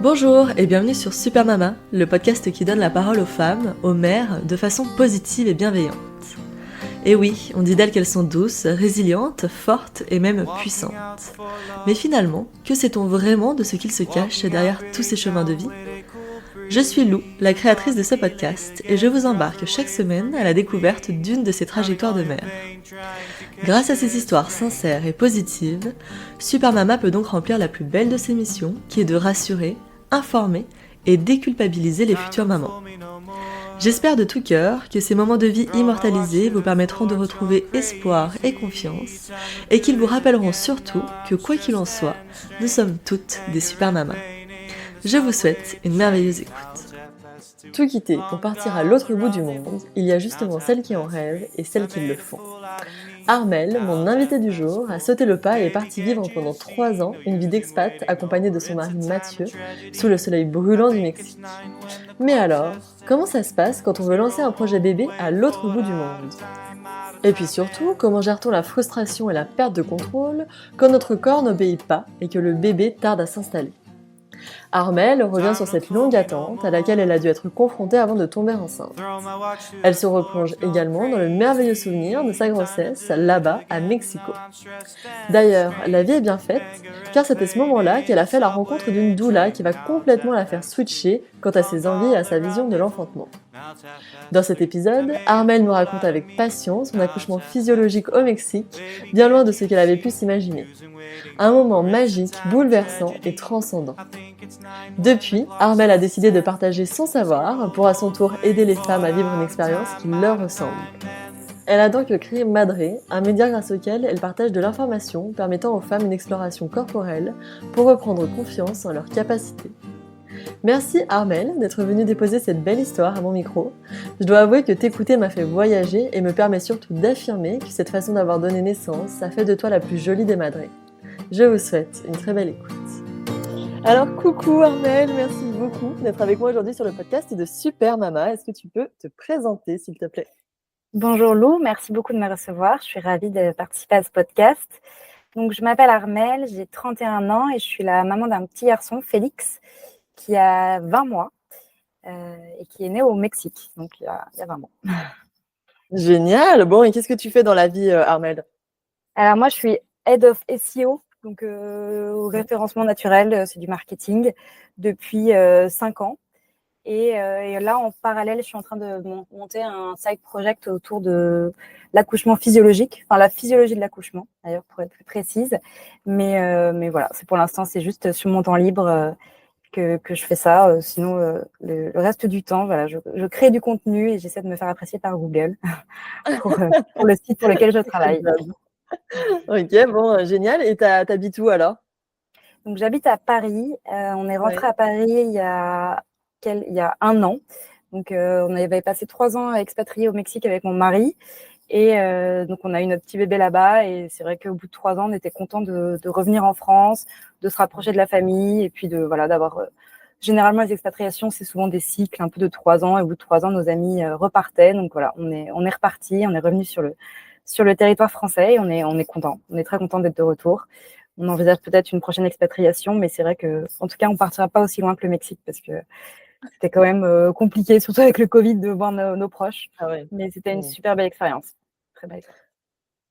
Bonjour et bienvenue sur Super Mama, le podcast qui donne la parole aux femmes, aux mères, de façon positive et bienveillante. Et oui, on dit d'elles qu'elles sont douces, résilientes, fortes et même puissantes. Mais finalement, que sait-on vraiment de ce qu'il se cache derrière tous ces chemins de vie ? Je suis Lou, la créatrice de ce podcast, et je vous embarque chaque semaine à la découverte d'une de ces trajectoires de mère. Grâce à ces histoires sincères et positives, Super Mama peut donc remplir la plus belle de ses missions, qui est de rassurer, informer et déculpabiliser les futures mamans. J'espère de tout cœur que ces moments de vie immortalisés vous permettront de retrouver espoir et confiance, et qu'ils vous rappelleront surtout que quoi qu'il en soit, nous sommes toutes des super mamas. Je vous souhaite une merveilleuse écoute. Tout quitter pour partir à l'autre bout du monde, il y a justement celles qui en rêvent et celles qui le font. Armelle, mon invitée du jour, a sauté le pas et est partie vivre pendant 3 ans une vie d'expat accompagnée de son mari Mathieu, sous le soleil brûlant du Mexique. Mais alors, comment ça se passe quand on veut lancer un projet bébé à l'autre bout du monde ? Et puis surtout, comment gère-t-on la frustration et la perte de contrôle quand notre corps n'obéit pas et que le bébé tarde à s'installer ? Armelle revient sur cette longue attente à laquelle elle a dû être confrontée avant de tomber enceinte. Elle se replonge également dans le merveilleux souvenir de sa grossesse là-bas à Mexico. D'ailleurs, la vie est bien faite, car c'est à ce moment-là qu'elle a fait la rencontre d'une doula qui va complètement la faire switcher quant à ses envies et à sa vision de l'enfantement. Dans cet épisode, Armelle nous raconte avec passion son accouchement physiologique au Mexique, bien loin de ce qu'elle avait pu s'imaginer. Un moment magique, bouleversant et transcendant. Depuis, Armelle a décidé de partager son savoir pour à son tour aider les femmes à vivre une expérience qui leur ressemble. Elle a donc créé Madré, un média grâce auquel elle partage de l'information permettant aux femmes une exploration corporelle pour reprendre confiance en leurs capacités. Merci Armelle d'être venue déposer cette belle histoire à mon micro. Je dois avouer que t'écouter m'a fait voyager et me permet surtout d'affirmer que cette façon d'avoir donné naissance a fait de toi la plus jolie des madrées. Je vous souhaite une très belle écoute. Alors coucou Armelle, merci beaucoup d'être avec moi aujourd'hui sur le podcast de Super Mama. Est-ce que tu peux te présenter s'il te plaît ? Bonjour Lou, merci beaucoup de me recevoir. Je suis ravie de participer à ce podcast. Donc, je m'appelle Armelle, j'ai 31 ans et je suis la maman d'un petit garçon, Félix, qui a 20 mois et qui est né au Mexique, donc il y a 20 mois. Génial. Bon, et qu'est-ce que tu fais dans la vie, Armelle ? Alors moi, je suis Head of SEO, donc au référencement naturel, c'est du marketing, depuis 5 ans. Et là, en parallèle, je suis en train de monter un side project autour de l'accouchement physiologique, enfin la physiologie de l'accouchement, d'ailleurs, pour être plus précise. Mais voilà, pour l'instant, c'est juste sur mon temps libre que je fais ça. Sinon, le reste du temps, voilà, je crée du contenu et j'essaie de me faire apprécier par Google pour le site pour lequel je travaille. Ok, bon, génial. Et t'habites où alors ? Donc, j'habite à Paris. On est rentré à Paris il y a 1 an. Donc, on avait passé 3 ans expatriés au Mexique avec mon mari. Et donc, on a eu notre petit bébé là-bas. Et c'est vrai qu'au bout de 3 ans, on était content de revenir en France, de se rapprocher de la famille et puis d'avoir... généralement, les expatriations, c'est souvent des cycles un peu de 3 ans. Et au bout de 3 ans, nos amis repartaient. Donc, voilà, on est reparti. On est revenu sur le territoire français et on est content. On est très content d'être de retour. On envisage peut-être une prochaine expatriation, mais c'est vrai qu'en tout cas, on ne partira pas aussi loin que le Mexique parce que c'était quand même compliqué, surtout avec le Covid, de voir nos proches. Ah ouais. Mais c'était une super belle expérience. Très belle expérience.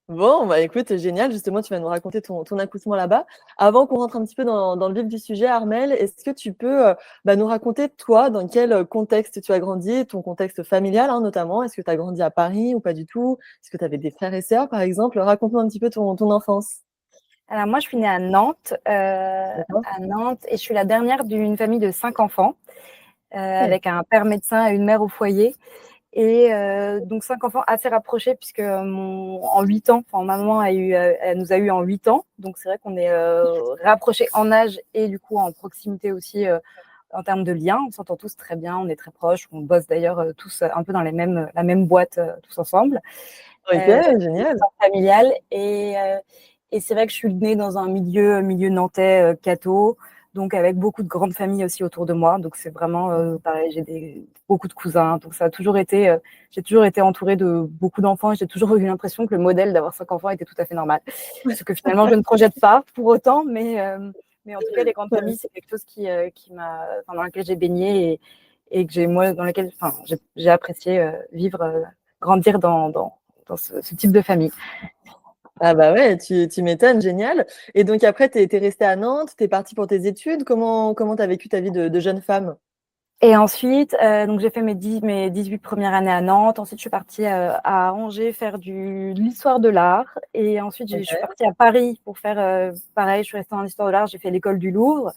Bon, bah écoute, génial. Justement, tu vas nous raconter ton accouchement là-bas. Avant qu'on rentre un petit peu dans le vif du sujet, Armelle, est-ce que tu peux nous raconter, toi, dans quel contexte tu as grandi, ton contexte familial notamment ? Est-ce que tu as grandi à Paris ou pas du tout ? Est-ce que tu avais des frères et sœurs, par exemple ? Raconte-nous un petit peu ton enfance. Alors moi, je suis née à Nantes, et je suis la dernière d'une famille de 5 enfants, avec un père médecin et une mère au foyer. Et donc 5 enfants assez rapprochés puisque en 8 ans, ma maman elle nous a eu en 8 ans. Donc c'est vrai qu'on est rapprochés en âge et du coup en proximité aussi en termes de liens. On s'entend tous très bien, on est très proches. On bosse d'ailleurs tous un peu dans la même boîte tous ensemble. Ok, génial. Familiale et c'est vrai que je suis née dans un milieu nantais catho, donc avec beaucoup de grandes familles aussi autour de moi. Donc c'est vraiment pareil, j'ai beaucoup de cousins. Donc ça a toujours été, j'ai toujours été entourée de beaucoup d'enfants et j'ai toujours eu l'impression que le modèle d'avoir 5 enfants était tout à fait normal. Ce que finalement je ne projette pas pour autant, mais Mais en tout cas, les grandes familles, c'est quelque chose qui m'a, dans laquelle j'ai baigné et que dans lequel j'ai apprécié vivre, grandir dans ce type de famille. Ah bah ouais, tu m'étonnes, génial. Et donc après, t'es restée à Nantes, t'es partie pour tes études. Comment t'as vécu ta vie de jeune femme? Et ensuite, donc j'ai fait mes 18 premières années à Nantes. Ensuite, je suis partie à Angers faire de l'histoire de l'art. Et ensuite, je suis partie à Paris pour faire pareil. Je suis restée en histoire de l'art. J'ai fait l'école du Louvre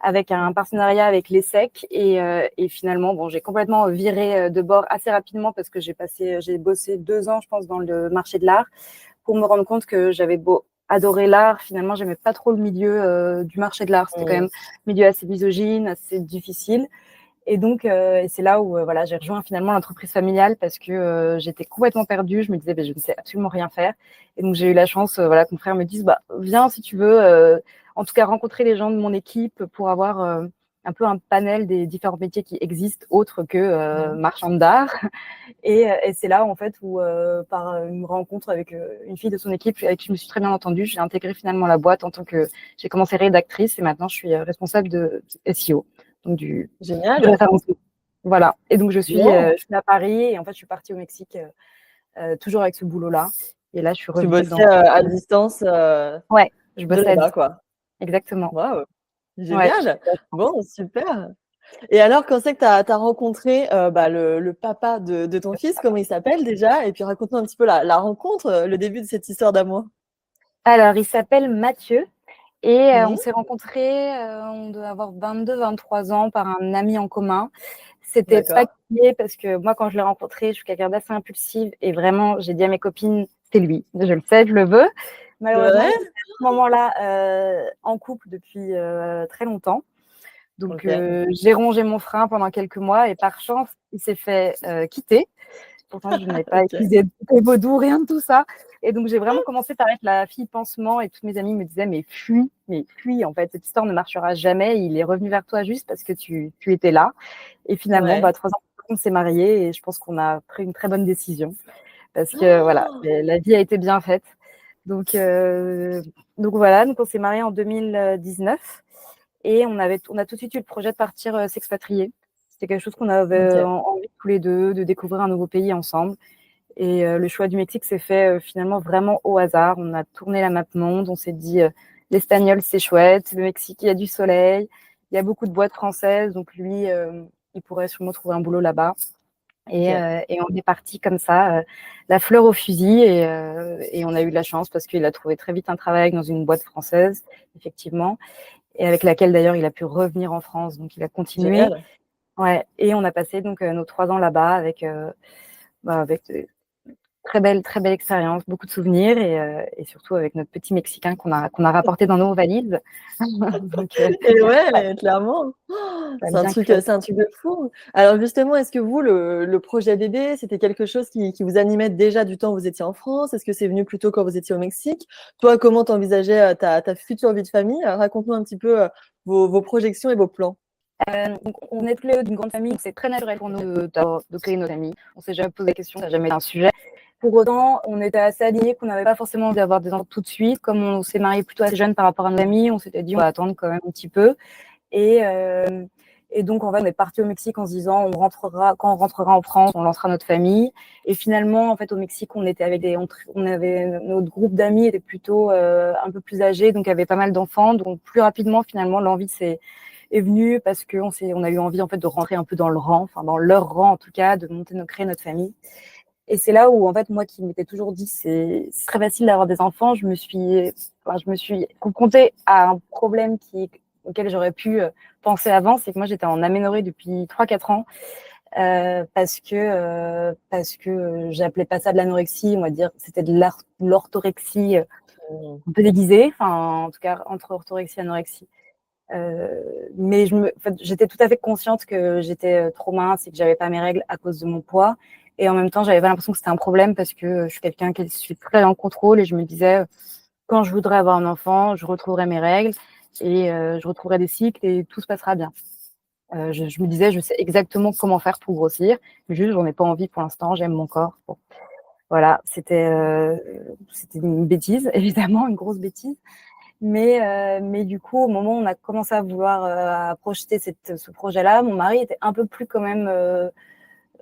avec un partenariat avec l'ESSEC. Et finalement, bon, j'ai complètement viré de bord assez rapidement parce que j'ai bossé 2 ans, je pense, dans le marché de l'art pour me rendre compte que j'avais beau adorer l'art, finalement, j'aimais pas trop le milieu du marché de l'art. C'était quand même un milieu assez misogyne, assez difficile. Et donc, c'est là où voilà, j'ai rejoint finalement l'entreprise familiale parce que j'étais complètement perdue. Je me disais, je ne sais absolument rien faire. Et donc, j'ai eu la chance voilà, que mon frère me dise, viens si tu veux, en tout cas, rencontrer les gens de mon équipe pour avoir un peu un panel des différents métiers qui existent autres que marchande d'art. Et c'est là, en fait, où par une rencontre avec une fille de son équipe avec qui je me suis très bien entendue, j'ai intégré finalement la boîte en tant que... J'ai commencé rédactrice et maintenant, je suis responsable de SEO. Donc du Génial. voilà. Et donc je suis Bon. à Paris et en fait je suis partie au Mexique toujours avec ce boulot-là. Et là je suis Tu revenue bossais dans. à distance Ouais, je de bossais à là-bas, distance. quoi. Exactement. Waouh, Ouais. génial. Bon, super. Et alors, quand c'est que tu as rencontré le papa de ton fils, comment il s'appelle déjà? Et puis raconte-nous un petit peu la rencontre, le début de cette histoire d'amour. Alors il s'appelle Mathieu et on Mhm. s'est rencontrés, on doit avoir 22-23 ans par un ami en commun. C'était pas D'accord. lié parce que moi quand je l'ai rencontré, je suis quelqu'un d'assez impulsive et vraiment j'ai dit à mes copines c'est lui. Je le sais, je le veux. C'est Malheureusement, vrai? j'étais à ce moment-là en couple depuis très longtemps. Donc, Ok. j'ai rongé mon frein pendant quelques mois et par chance, il s'est fait quitter. Pourtant, je n'ai pas Ok. utilisé de vaudou, rien de tout ça. Et donc, j'ai vraiment commencé par être la fille pansement et toutes mes amies me disaient, mais fuis, en fait, cette histoire ne marchera jamais. Il est revenu vers toi juste parce que tu étais là. Et finalement, Ouais. 3 ans plus tard, on s'est mariés et je pense qu'on a pris une très bonne décision parce que voilà, Oh, la vie a été bien faite. Donc, voilà, donc on s'est mariés en 2019. Et on a tout de suite eu le projet de partir s'expatrier. C'était quelque chose qu'on avait ok. envie tous les deux, de découvrir un nouveau pays ensemble. Et le choix du Mexique s'est fait finalement vraiment au hasard. On a tourné la map monde, on s'est dit l'espagnol c'est chouette, le Mexique il y a du soleil, il y a beaucoup de boîtes françaises, donc lui il pourrait sûrement trouver un boulot là-bas. Ok. Et on est parti comme ça, la fleur au fusil, et on a eu de la chance parce qu'il a trouvé très vite un travail dans une boîte française, effectivement, et avec laquelle d'ailleurs il a pu revenir en France, donc il a continué. Génial. Ouais, et on a passé donc nos 3 ans là-bas avec très belle expérience, beaucoup de souvenirs et surtout avec notre petit Mexicain qu'on a rapporté dans nos valises. Donc, Et ouais, ouais, clairement. ça a bien C'est un truc de fou. Alors justement, est-ce que vous, le projet bébé, c'était quelque chose qui vous animait déjà du temps où vous étiez en France? Est-ce que c'est venu plutôt quand vous étiez au Mexique? Toi, comment t'envisageais ta future vie de famille? Raconte-nous un petit peu vos projections et vos plans. Donc, on est tous les deux d'une grande famille, donc c'est très naturel pour nous de créer notre famille. On s'est jamais posé la question, ça n'a jamais été un sujet. Pour autant, on était assez alignés qu'on n'avait pas forcément envie d'avoir des enfants tout de suite. Comme on s'est mariés plutôt assez jeunes par rapport à nos amis, on s'était dit on va attendre quand même un petit peu. Et, euh, et donc, en fait, on est parti au Mexique en se disant quand on rentrera en France, on lancera notre famille. Et finalement, en fait, au Mexique, on était on avait notre groupe d'amis était plutôt un peu plus âgé, donc il y avait pas mal d'enfants. Donc, plus rapidement, finalement, l'envie est venue parce on a eu envie en fait de rentrer un peu dans le rang, enfin dans leur rang en tout cas, de créer notre famille. Et c'est là où en fait moi qui m'étais toujours dit c'est très facile d'avoir des enfants, je me suis confrontée à un problème auquel j'aurais pu penser avant, c'est que moi j'étais en aménorrhée depuis 3-4 ans parce que j'appelais pas ça de l'anorexie, on va dire c'était de l'orthorexie Mmh. un peu déguisée, enfin en tout cas entre orthorexie et anorexie. Mais en fait, j'étais tout à fait consciente que j'étais trop mince et que j'avais pas mes règles à cause de mon poids. Et en même temps, j'avais pas l'impression que c'était un problème parce que je suis quelqu'un qui suis très en contrôle et je me disais, quand je voudrais avoir un enfant, je retrouverai mes règles et je retrouverai des cycles et tout se passera bien. Je me disais, je sais exactement comment faire pour grossir, mais juste, j'en ai pas envie pour l'instant, j'aime mon corps. Bon, voilà, c'était une bêtise, évidemment, une grosse bêtise. Mais du coup, au moment où on a commencé à vouloir à projeter ce projet-là, mon mari était un peu plus quand même,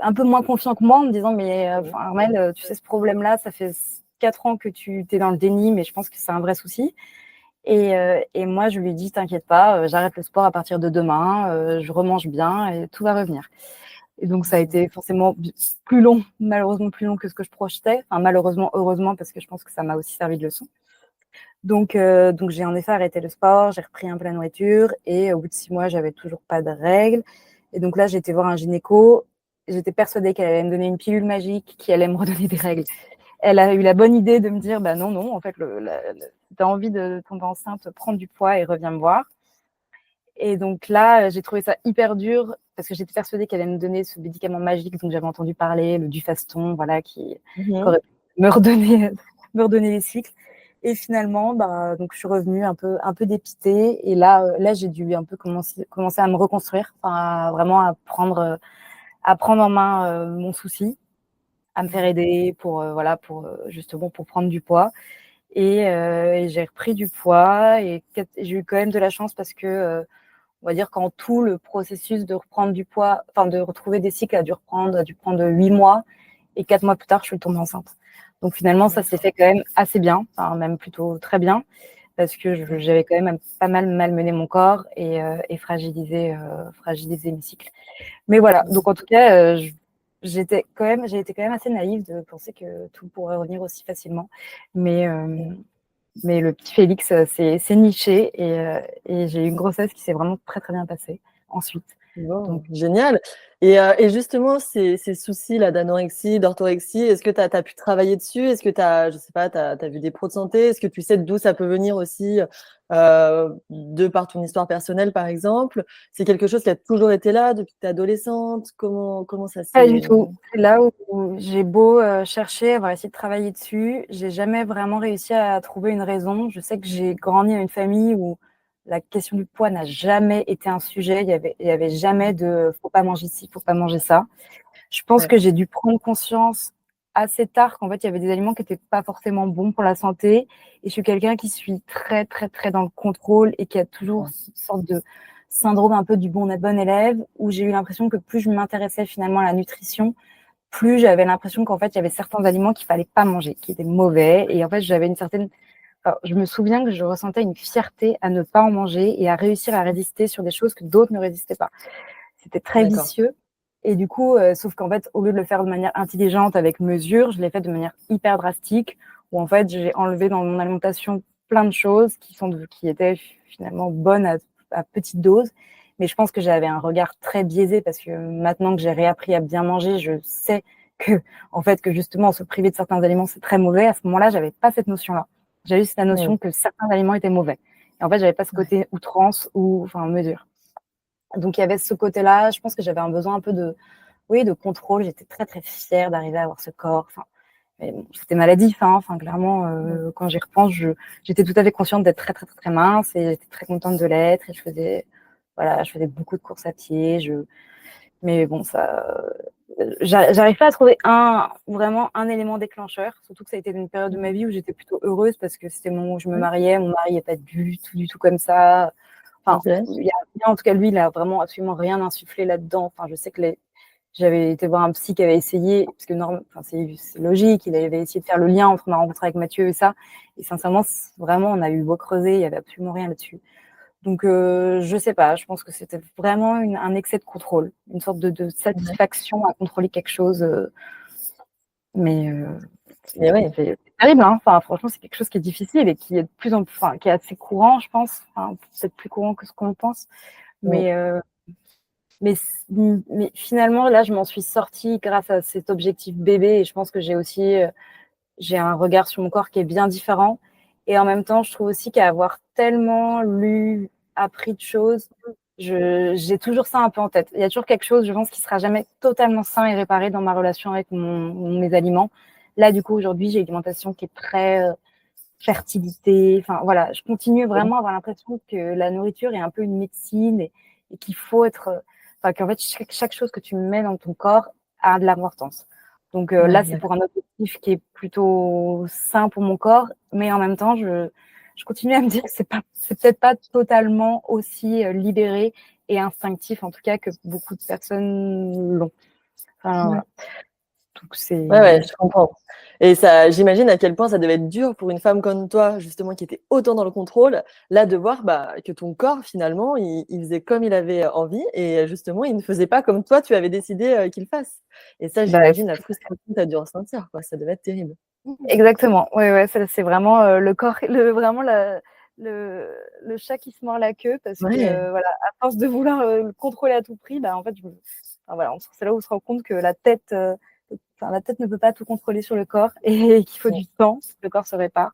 un peu moins confiant que moi en me disant mais Armelle, tu sais ce problème-là, ça fait 4 ans que tu es dans le déni, mais je pense que c'est un vrai souci. Et moi, je lui dis t'inquiète pas, j'arrête le sport à partir de demain, je remange bien et tout va revenir. Et donc, ça a été forcément plus long, malheureusement plus long que ce que je projetais. Enfin, malheureusement, heureusement, parce que je pense que ça m'a aussi servi de leçon. Donc j'ai en effet arrêté le sport, j'ai repris un peu la nourriture et au bout de 6 mois, j'avais toujours pas de règles. Et donc là, j'ai été voir un gynéco. J'étais persuadée qu'elle allait me donner une pilule magique qui allait me redonner des règles. Elle a eu la bonne idée de me dire, bah non, non, en fait, si tu as envie de tomber enceinte, prendre du poids et reviens me voir. Et donc là, j'ai trouvé ça hyper dur parce que j'étais persuadée qu'elle allait me donner ce médicament magique dont j'avais entendu parler, le Dufaston, voilà, qui aurait pu me redonner les cycles. Et finalement, donc je suis revenue un peu dépitée. Et là, j'ai dû un peu commencer à me reconstruire, vraiment à prendre en main mon souci, à me faire aider pour justement pour prendre du poids. Et j'ai repris du poids et j'ai eu quand même de la chance parce que on va dire qu'en tout, le processus de reprendre du poids, enfin de retrouver des cycles a dû prendre 8 mois. Et 4 mois plus tard, je suis tombée enceinte. Donc finalement, ça s'est fait quand même assez bien, enfin même plutôt très bien, parce que j'avais quand même pas mal malmené mon corps et fragilisé mes cycles. Mais voilà, donc en tout cas, j'ai été quand même assez naïve de penser que tout pourrait revenir aussi facilement. Mais le petit Félix, c'est niché et j'ai eu une grossesse qui s'est vraiment très, très bien passée ensuite. Bon, Donc, génial. Et justement, ces soucis-là d'anorexie, d'orthorexie, est-ce que tu as pu travailler dessus? Est-ce que tu as, je sais pas, t'as vu des pros de santé? Est-ce que tu sais d'où ça peut venir aussi, de par ton histoire personnelle, par exemple? C'est quelque chose qui a toujours été là depuis que tu es adolescente? Comment ça pas du s'est... tout. C'est là où j'ai beau chercher, avoir essayé de travailler dessus, j'ai jamais vraiment réussi à trouver une raison. Je sais que j'ai grandi dans une famille où la question du poids n'a jamais été un sujet. Il y avait jamais de faut pas manger ci, faut pas manger ça. Je pense que j'ai dû prendre conscience assez tard qu'en fait, il y avait des aliments qui n'étaient pas forcément bons pour la santé. Et je suis quelqu'un qui suis très, très, très dans le contrôle et qui a toujours une sorte de syndrome un peu du bon élève, où j'ai eu l'impression que plus je m'intéressais finalement à la nutrition, plus j'avais l'impression qu'en fait, il y avait certains aliments qu'il fallait pas manger, qui étaient mauvais. Et en fait, j'avais une certaine... Alors, je me souviens que je ressentais une fierté à ne pas en manger et à réussir à résister sur des choses que d'autres ne résistaient pas. C'était très vicieux. Et du coup, sauf qu'en fait, au lieu de le faire de manière intelligente, avec mesure, je l'ai fait de manière hyper drastique, où en fait, j'ai enlevé dans mon alimentation plein de choses qui étaient finalement bonnes à petite dose. Mais je pense que j'avais un regard très biaisé parce que maintenant que j'ai réappris à bien manger, je sais que, en fait, que justement, se priver de certains aliments, c'est très mauvais. À ce moment-là, j'avais pas cette notion-là. J'avais juste la notion que certains aliments étaient mauvais. Et en fait, j'avais pas ce côté outrance ou, enfin, mesure. Donc, il y avait ce côté-là. Je pense que j'avais un besoin un peu de contrôle. J'étais très, très fière d'arriver à avoir ce corps. Enfin, bon, c'était maladif. Hein. Enfin, clairement, quand j'y repense, j'étais tout à fait consciente d'être très, très, très, très mince et j'étais très contente de l'être. Et je faisais beaucoup de courses à pied. Mais bon, j'arrive pas à trouver vraiment un élément déclencheur. Surtout que ça a été une période de ma vie où j'étais plutôt heureuse parce que c'était le moment où je me mariais. Mon mari n'est pas du tout comme ça. Enfin, en tout cas, lui, il a vraiment absolument rien insufflé là-dedans. Enfin, je sais que j'avais été voir un psy qui avait essayé, parce que c'est logique, il avait essayé de faire le lien entre ma rencontre avec Mathieu et ça. Et sincèrement, vraiment, on a eu beau creuser, il n'y avait absolument rien là-dessus. Donc, je sais pas, je pense que c'était vraiment un excès de contrôle, une sorte de satisfaction à contrôler quelque chose. Mais c'est terrible, hein. Enfin, franchement, c'est quelque chose qui est difficile et qui est qui est assez courant, je pense. Enfin, peut-être plus courant que ce qu'on pense. Mais, mais, mais finalement, là, je m'en suis sortie grâce à cet objectif bébé et je pense que j'ai un regard sur mon corps qui est bien différent. Et en même temps, je trouve aussi qu'à avoir tellement lu, appris de choses, j'ai toujours ça un peu en tête. Il y a toujours quelque chose, je pense, qui sera jamais totalement sain et réparé dans ma relation avec mes aliments. Là, du coup, aujourd'hui, j'ai une alimentation qui est très fertilité. Enfin, voilà, je continue vraiment à avoir l'impression que la nourriture est un peu une médecine et qu'il faut qu'en fait, chaque chose que tu mets dans ton corps a de l'importance. Donc là, c'est pour un objectif qui est plutôt sain pour mon corps, mais en même temps, je continue à me dire que c'est peut-être pas totalement aussi libéré et instinctif, en tout cas, que beaucoup de personnes l'ont. Enfin, voilà. Donc, Ouais, je comprends. Et ça, j'imagine à quel point ça devait être dur pour une femme comme toi, justement, qui était autant dans le contrôle, là, de voir que ton corps, finalement, il faisait comme il avait envie et justement, il ne faisait pas comme toi, tu avais décidé qu'il fasse. Et ça, bah, j'imagine la frustration que tu as dû ressentir, quoi. Ça devait être terrible. exactement. Ouais, c'est vraiment le corps, vraiment le chat qui se mord la queue parce que Ouais, voilà, à force de vouloir le contrôler à tout prix, bah en fait, enfin, voilà, c'est là où on se rend compte que la tête ne peut pas tout contrôler sur le corps et qu'il faut ouais, du temps pour que le corps se répare.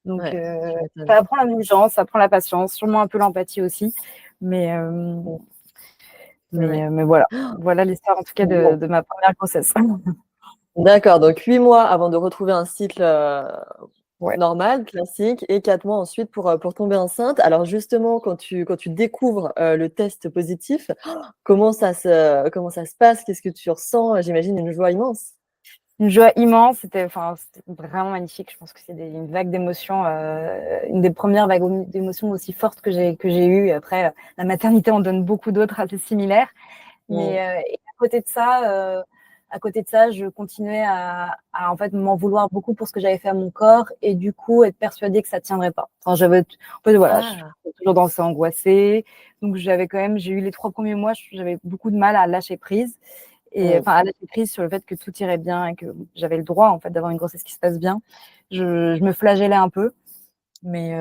Donc, ouais, tu m'étonnes. ça apprend l'indulgence, ça apprend la patience, sûrement un peu l'empathie aussi. Mais, Ouais, ouais. mais voilà. Voilà l'histoire en tout cas Bon. de ma première grossesse. D'accord, donc 8 mois avant de retrouver un cycle Ouais. normal, classique, et 4 mois ensuite pour tomber enceinte. Alors justement, quand tu découvres le test positif, comment ça se passe? Qu'est-ce que tu ressens? J'imagine une joie immense. Une joie immense, c'était vraiment magnifique. Je pense que c'est une vague d'émotions, une des premières vagues d'émotions aussi fortes que j'ai eues. Après, la maternité en donne beaucoup d'autres assez similaires. Mais Mm. et à côté de ça, je continuais à en fait m'en vouloir beaucoup pour ce que j'avais fait à mon corps et du coup être persuadée que ça tiendrait pas. Enfin, en fait, voilà, je suis Ah, toujours dans ces angoissée. Donc j'ai eu les 3 premiers mois, j'avais beaucoup de mal à lâcher prise et mm. enfin à lâcher prise sur le fait que tout irait bien et que j'avais le droit en fait d'avoir une grossesse qui se passe bien. Je me flagellais un peu. Mais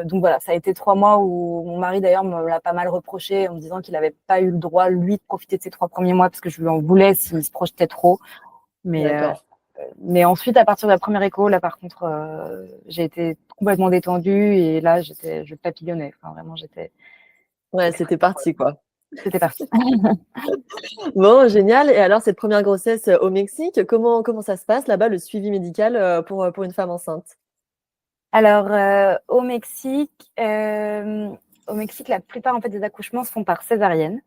donc voilà, ça a été 3 mois où mon mari d'ailleurs me l'a pas mal reproché en me disant qu'il n'avait pas eu le droit, lui, de profiter de ces 3 premiers mois parce que je lui en voulais s'il se projetait trop. Mais, euh, D'accord. mais ensuite, à partir de la première écho, là par contre, j'ai été complètement détendue et là, je papillonnais. Enfin, vraiment, Ouais, c'était c'était parti, quoi. c'était parti. Bon, génial. Et alors, cette première grossesse au Mexique, comment ça se passe là-bas, le suivi médical pour une femme enceinte? Alors, au Mexique, la plupart en fait des accouchements se font par césarienne.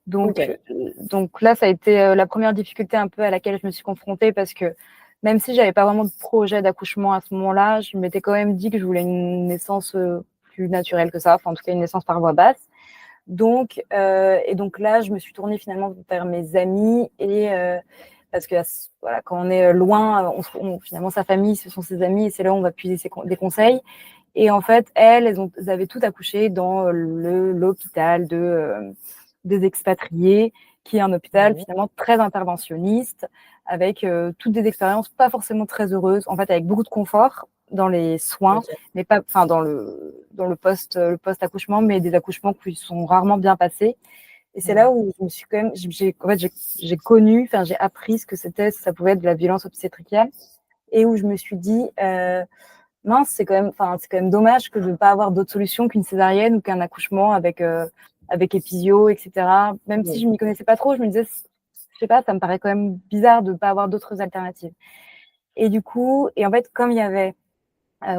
Donc, Ok. donc là, ça a été la première difficulté un peu à laquelle je me suis confrontée parce que même si j'avais pas vraiment de projet d'accouchement à ce moment-là, je m'étais quand même dit que je voulais une naissance plus naturelle que ça, enfin en tout cas une naissance par voie basse. Donc là, je me suis tournée finalement vers mes amis parce que voilà, quand on est loin, finalement sa famille, ce sont ses amis et c'est là où on va puiser des conseils. Et en fait, elles avaient tout accouché dans l'hôpital des expatriés, qui est un hôpital Mhm. finalement très interventionniste, avec toutes des expériences pas forcément très heureuses, en fait, avec beaucoup de confort dans les soins, Ok. mais pas, enfin, le post-accouchement, mais des accouchements qui sont rarement bien passés. Et c'est là Mhm. où je me suis quand même, en fait, j'ai connu, enfin, j'ai appris ce que ça pouvait être de la violence obstétricale, et où je me suis dit, mince, c'est quand même dommage que de ne pas avoir d'autre solution qu'une césarienne ou qu'un accouchement avec épisio, etc. Même si Mhm. je m'y connaissais pas trop, je me disais, je sais pas, ça me paraît quand même bizarre de ne pas avoir d'autres alternatives. Et du coup, et en fait, comme il y avait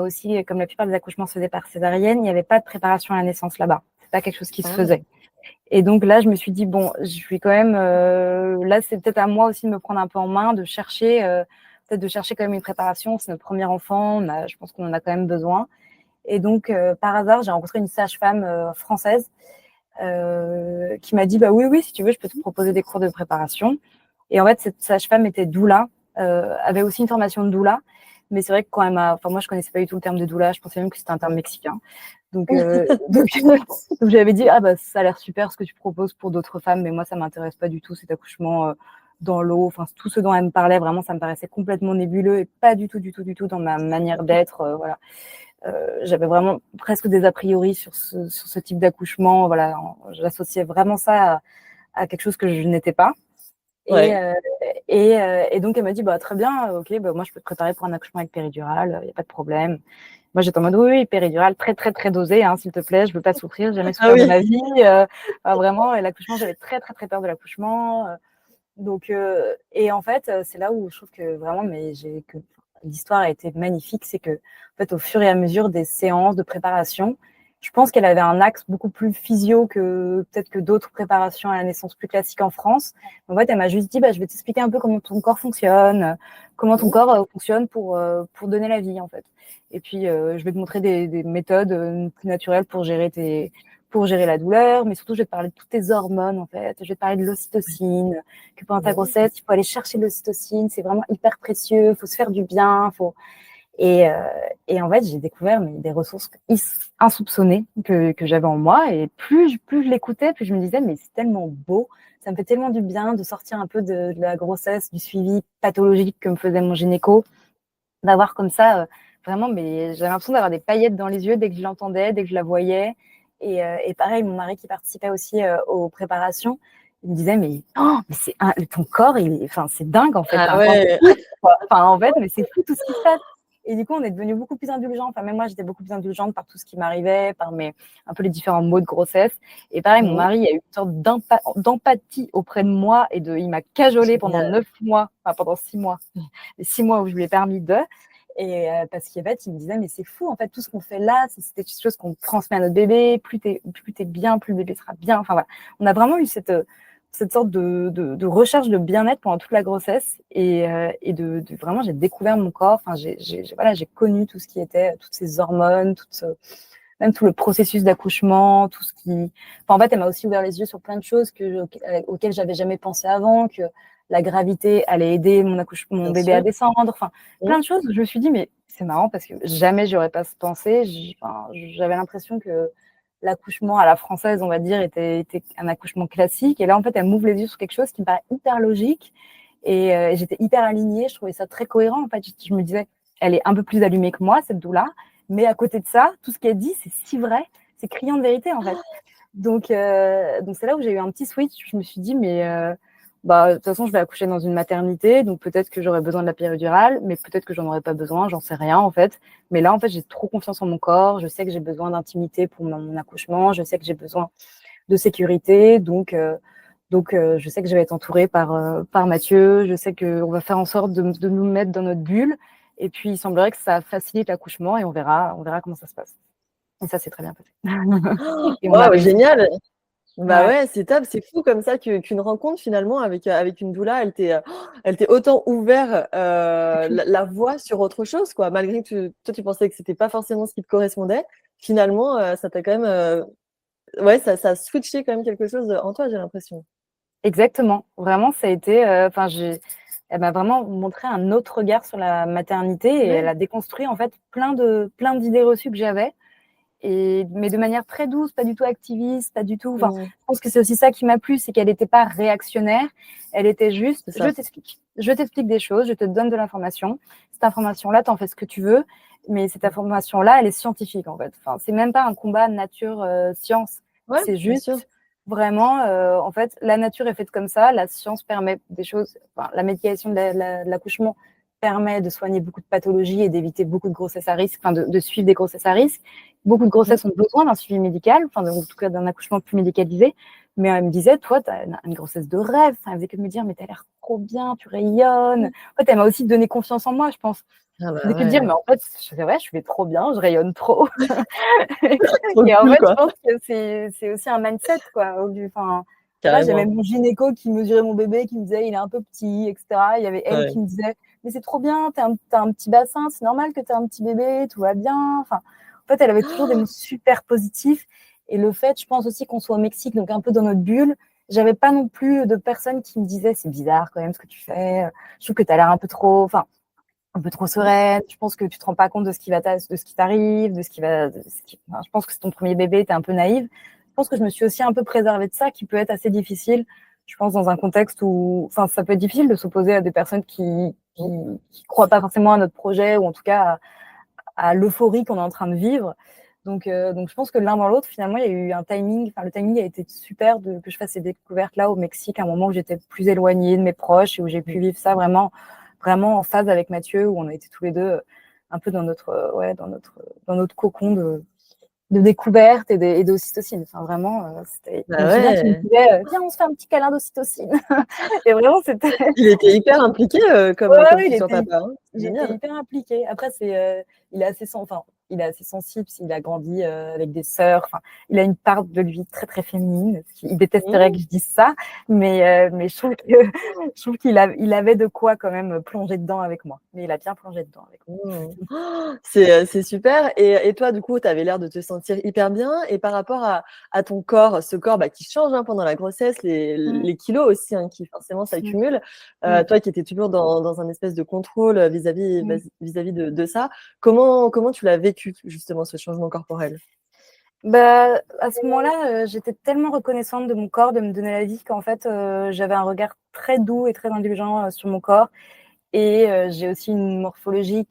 aussi, comme la plupart des accouchements se faisaient par césarienne, il n'y avait pas de préparation à la naissance là-bas. C'est pas quelque chose qui se Ah, faisait. Et donc là, je me suis dit, bon, je suis quand même, là, c'est peut-être à moi aussi de me prendre un peu en main, de chercher, peut-être de chercher quand même une préparation. C'est notre premier enfant, je pense qu'on en a quand même besoin. Et donc, par hasard, j'ai rencontré une sage-femme française qui m'a dit, bah oui, oui, si tu veux, je peux te proposer des cours de préparation. Et en fait, cette sage-femme était doula, avait aussi une formation de doula. Mais c'est vrai que enfin, moi, je connaissais pas du tout le terme de doula. Je pensais même que c'était un terme mexicain. Donc, donc j'avais dit, ah bah ça a l'air super ce que tu proposes pour d'autres femmes, mais moi, ça m'intéresse pas du tout cet accouchement dans l'eau. Enfin, tout ce dont elle me parlait, vraiment, ça me paraissait complètement nébuleux et pas du tout, du tout, du tout dans ma manière d'être. Voilà. J'avais vraiment presque des a priori sur ce type d'accouchement. Voilà, j'associais vraiment ça à quelque chose que je n'étais pas. Et, ouais. euh, et donc, elle m'a dit, bah, très bien, ok, bah, moi, je peux te préparer pour un accouchement avec péridurale, il n'y a pas de problème. Moi, j'étais en mode, oui, oui, péridurale, très, très, très dosée, hein, s'il te plaît, je ne veux pas souffrir, j'ai jamais Ah souffert de oui. ma vie. Vraiment, et l'accouchement, j'avais très, très, très peur de l'accouchement. Donc, et en fait, c'est là où je trouve que vraiment, que l'histoire a été magnifique, c'est que, en fait, au fur et à mesure des séances de préparation, je pense qu'elle avait un axe beaucoup plus physio que peut-être que d'autres préparations à la naissance plus classiques en France. En fait, elle m'a juste dit, je vais t'expliquer un peu comment ton corps fonctionne, fonctionne pour donner la vie, en fait. Et puis, je vais te montrer des méthodes plus naturelles pour gérer la douleur, mais surtout, je vais te parler de toutes tes hormones, en fait. Je vais te parler de l'ocytocine, que pendant ta grossesse, il faut aller chercher de l'ocytocine. C'est vraiment hyper précieux. Il faut se faire du bien. Et en fait, j'ai découvert des ressources insoupçonnées que j'avais en moi. Et plus je l'écoutais, plus je me disais, mais c'est tellement beau. Ça me fait tellement du bien de sortir un peu de la grossesse, du suivi pathologique que me faisait mon gynéco, d'avoir comme ça, vraiment, mais j'avais l'impression d'avoir des paillettes dans les yeux dès que je l'entendais, dès que je la voyais. Et pareil, mon mari qui participait aussi aux préparations, il me disait, mais ton corps, c'est dingue en fait. Ah ouais. En fait, mais c'est fou tout ce qui se passe. Et du coup, on est devenu beaucoup plus indulgents. Enfin, même moi, j'étais beaucoup plus indulgente par tout ce qui m'arrivait, par un peu les différents maux de grossesse. Et pareil, mon mari a eu une sorte d'empathie auprès de moi il m'a cajolé pendant 9 mois, enfin pendant 6 mois, les 6 mois où je lui ai permis de. Et parce qu'en fait, il me disait, mais c'est fou, en fait, tout ce qu'on fait là, c'est des choses qu'on transmet à notre bébé. Plus t'es bien, plus le bébé sera bien. Enfin voilà, on a vraiment eu cette sorte de recherche de bien-être pendant toute la grossesse et vraiment j'ai découvert mon corps. Enfin j'ai connu tout ce qui était toutes ces hormones, même tout le processus d'accouchement, tout ce qui. Enfin, en fait, elle m'a aussi ouvert les yeux sur plein de choses auxquelles j'avais jamais pensé avant, que la gravité allait aider mon bébé à descendre. Enfin, plein de choses où je me suis dit, mais c'est marrant parce que jamais j'aurais pas pensé. J'avais l'impression que l'accouchement à la française, on va dire, était un accouchement classique. Et là, en fait, elle m'ouvre les yeux sur quelque chose qui me paraît hyper logique. Et j'étais hyper alignée. Je trouvais ça très cohérent. En fait, je me disais, elle est un peu plus allumée que moi, cette doula. Mais à côté de ça, tout ce qu'elle dit, c'est si vrai. C'est criant de vérité, en fait. Donc c'est là où j'ai eu un petit switch. Je me suis dit, mais de toute façon, je vais accoucher dans une maternité. Donc peut-être que j'aurai besoin de la péridurale, mais peut-être que j'en aurai pas besoin. J'en sais rien, en fait. Mais là, en fait, j'ai trop confiance en mon corps. Je sais que j'ai besoin d'intimité pour mon accouchement. Je sais que j'ai besoin de sécurité. Donc je sais que je vais être entourée par Mathieu. Je sais qu'on va faire en sorte de nous mettre dans notre bulle. Et puis, il semblerait que ça facilite l'accouchement et on verra comment ça se passe. Et ça, c'est très bien passé. Wow, génial! Ouais, c'est top, c'est fou comme ça qu'une rencontre finalement avec une doula, elle t'ait autant ouvert la voie sur autre chose, quoi. Malgré que toi, tu pensais que c'était pas forcément ce qui te correspondait, finalement, ça t'a quand même. Ouais, ça a switché quand même quelque chose en toi, j'ai l'impression. Exactement. Vraiment, ça a été. Elle m'a vraiment montré un autre regard sur la maternité et elle a déconstruit en fait plein d'idées reçues que j'avais. Mais de manière très douce, pas du tout activiste, pas du tout. Je pense que c'est aussi ça qui m'a plu, c'est qu'elle n'était pas réactionnaire. Elle était juste, je t'explique des choses, je te donne de l'information. Cette information-là, t'en fais ce que tu veux, mais cette information-là, elle est scientifique en fait. Enfin, c'est même pas un combat nature-science. C'est juste vraiment, en fait, la nature est faite comme ça. La science permet des choses. Enfin, la médication de l'accouchement permet de soigner beaucoup de pathologies et d'éviter beaucoup de grossesses à risque, enfin de suivre des grossesses à risque. Beaucoup de grossesses ont besoin d'un suivi médical, enfin en tout cas d'un accouchement plus médicalisé. Mais elle me disait, toi, tu as une grossesse de rêve. Enfin, elle faisait que de me dire, mais tu as l'air trop bien, tu rayonnes. En fait, elle m'a aussi donné confiance en moi, je pense. De me dire, mais en fait, c'est vrai, je vais trop bien, je rayonne trop. Et en fait, je pense que c'est aussi un mindset, quoi. Enfin, j'ai même mon gynéco qui mesurait mon bébé, qui me disait, il est un peu petit, etc. Il y avait elle qui me disait, mais c'est trop bien, t'as un petit bassin, c'est normal que t'aies un petit bébé, tout va bien. Enfin, en fait, elle avait toujours des mots super positifs. Et le fait, je pense aussi qu'on soit au Mexique, donc un peu dans notre bulle, j'avais pas non plus de personnes qui me disaient, c'est bizarre quand même ce que tu fais, je trouve que t'as l'air un peu trop sereine, je pense que tu te rends pas compte de ce qui t'arrive, je pense que c'est ton premier bébé, t'es un peu naïve. Je pense que je me suis aussi un peu préservée de ça, qui peut être assez difficile, je pense, dans un contexte où, enfin, ça peut être difficile de s'opposer à des personnes qui croient pas forcément à notre projet, ou en tout cas à l'euphorie qu'on est en train de vivre. Donc je pense que l'un dans l'autre, finalement, il y a eu un timing. Enfin, le timing a été super que je fasse ces découvertes-là au Mexique, à un moment où j'étais plus éloignée de mes proches et où j'ai pu vivre ça vraiment en phase avec Mathieu, où on a été tous les deux un peu dans notre cocon de découverte et d'ocytocine. Enfin, vraiment, c'était bien qu'il me disait, viens, on se fait un petit câlin d'ocytocine. Et vraiment, c'était. Il était hyper impliqué comme futur papa. Hein. Il était hyper impliqué. Après, il est assez il est assez sensible, il a grandi avec des sœurs. Enfin, il a une part de lui très très féminine. Il détesterait que je dise ça, mais je trouve qu'il avait de quoi quand même plonger dedans avec moi. Mais il a bien plongé dedans avec moi. C'est super. Et toi, du coup, tu avais l'air de te sentir hyper bien. Et par rapport à ton corps, ce corps qui change pendant la grossesse, les kilos aussi qui forcément s'accumulent. Toi qui étais toujours dans un espèce de contrôle vis-à-vis de ça, comment tu l'as vécu justement ce changement corporel? Bah, à ce moment-là, j'étais tellement reconnaissante de mon corps, de me donner la vie, qu'en fait, j'avais un regard très doux et très indulgent sur mon corps. Et j'ai aussi une morphologie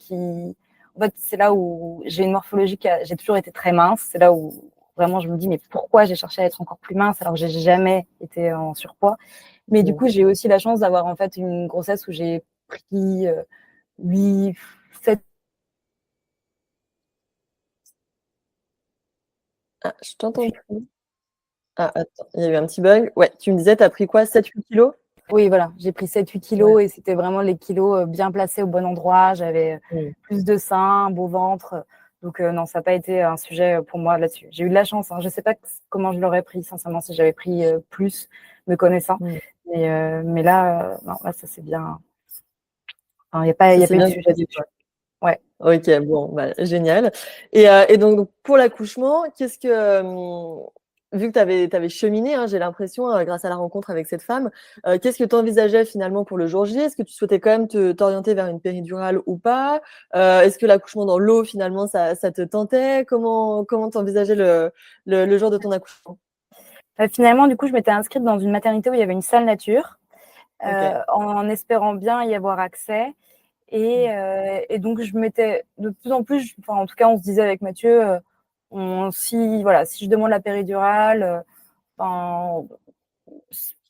en fait, c'est là où j'ai une morphologie j'ai toujours été très mince. C'est là où vraiment je me dis, mais pourquoi j'ai cherché à être encore plus mince alors que j'ai jamais été en surpoids. Mais du coup, j'ai aussi la chance d'avoir en fait une grossesse où j'ai pris 8, 7. Ah, je t'entends plus. Ah, attends, il y a eu un petit bug. Ouais, tu me disais, tu as pris quoi, 7-8 kilos? Oui, voilà, j'ai pris 7-8 kilos et c'était vraiment les kilos bien placés au bon endroit. J'avais plus de seins, un beau ventre. Donc, non, ça n'a pas été un sujet pour moi là-dessus. J'ai eu de la chance. Je ne sais pas comment je l'aurais pris, sincèrement, si j'avais pris plus, me connaissant. Mais là, non, là, ça c'est bien. Il n'y a pas eu de sujet dessus. Ouais. Ok, bon, génial. Et donc, pour l'accouchement, qu'est-ce que, vu que tu avais cheminé, j'ai l'impression, grâce à la rencontre avec cette femme, qu'est-ce que tu envisageais finalement pour le jour J? Est-ce que tu souhaitais quand même t'orienter vers une péridurale ou pas? Est-ce que l'accouchement dans l'eau, finalement, ça te tentait? Comment t'envisageais le jour de ton accouchement? Finalement, du coup, je m'étais inscrite dans une maternité où il y avait une salle nature, en espérant bien y avoir accès. Et donc, je m'étais de plus en plus, en tout cas, on se disait avec Mathieu, si je demande la péridurale,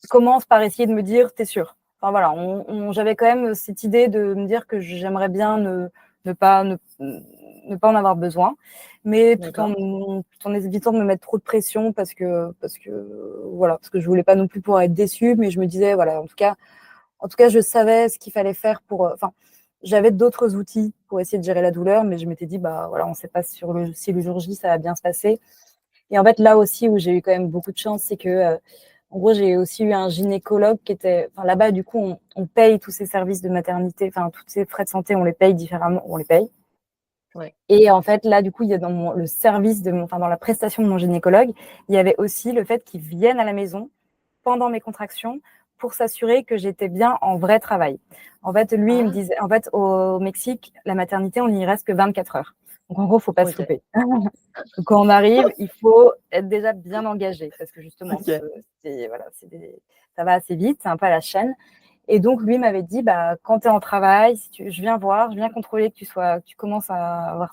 commence par essayer de me dire, t'es sûre. J'avais quand même cette idée de me dire que j'aimerais bien ne pas en avoir besoin, mais tout en évitant de me mettre trop de pression parce que je voulais pas non plus pouvoir être déçue, mais je me disais, voilà, en tout cas, je savais ce qu'il fallait faire j'avais d'autres outils pour essayer de gérer la douleur, mais je m'étais dit, on ne sait pas si le jour J, ça va bien se passer. Et en fait, là aussi, où j'ai eu quand même beaucoup de chance, c'est que, en gros, j'ai aussi eu un gynécologue qui était, là-bas, du coup, on paye tous ces services de maternité, tous ces frais de santé, on les paye différemment, on les paye. Ouais. Et en fait, là, du coup, il y a dans le service dans la prestation de mon gynécologue, il y avait aussi le fait qu'il vienne à la maison pendant mes contractions pour s'assurer que j'étais bien en vrai travail. En fait, lui, il me disait, en fait, au Mexique, la maternité, on n'y reste que 24 heures. Donc, en gros, il ne faut pas se louper. Donc, quand on arrive, il faut être déjà bien engagé parce que justement, ça va assez vite, c'est un peu à la chaîne. Et donc, lui m'avait dit, quand tu es en travail, je viens voir, je viens contrôler que tu commences à